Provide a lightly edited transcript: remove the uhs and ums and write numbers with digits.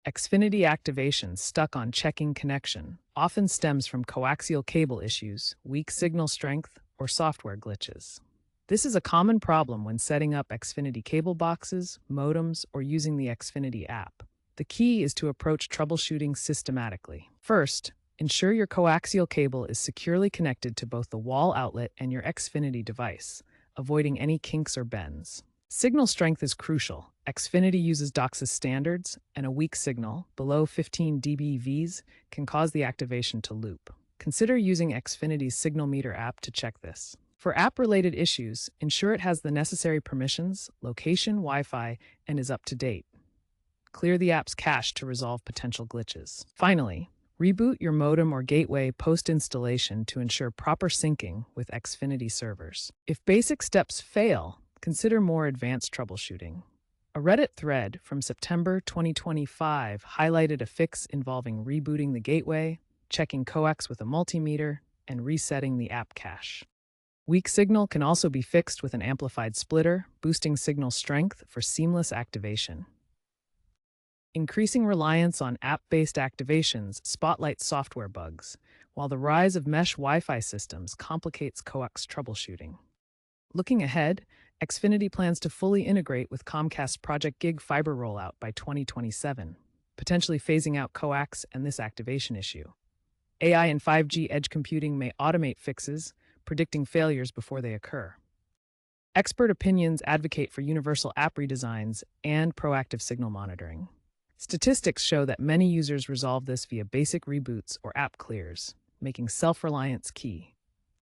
Xfinity activation stuck on checking connection often stems from coaxial cable issues, weak signal strength, or software glitches. This is a common problem when setting up Xfinity cable boxes, modems, or using the Xfinity app. The key is to approach troubleshooting systematically. First, ensure your coaxial cable is securely connected to both the wall outlet and your Xfinity device, avoiding any kinks or bends. Signal strength is crucial. Xfinity uses DOCSIS standards, and a weak signal, below 15 dBVs, can cause the activation to loop. Consider using Xfinity's Signal Meter app to check this. For app-related issues, ensure it has the necessary permissions, location, Wi-Fi, and is up to date. Clear the app's cache to resolve potential glitches. Finally, reboot your modem or gateway post-installation to ensure proper syncing with Xfinity servers. If basic steps fail, consider more advanced troubleshooting. A Reddit thread from September 2025 highlighted a fix involving rebooting the gateway, checking Coax with a multimeter, and resetting the app cache. Weak signal can also be fixed with an amplified splitter, boosting signal strength for seamless activation. Increasing reliance on app-based activations spotlights software bugs, while the rise of mesh Wi-Fi systems complicates Coax troubleshooting. Looking ahead, Xfinity plans to fully integrate with Comcast's Project Gig fiber rollout by 2027, potentially phasing out Coax and this activation issue. AI and 5G edge computing may automate fixes, predicting failures before they occur. Expert opinions advocate for universal app redesigns and proactive signal monitoring. Statistics show that many users resolve this via basic reboots or app clears, making self-reliance key.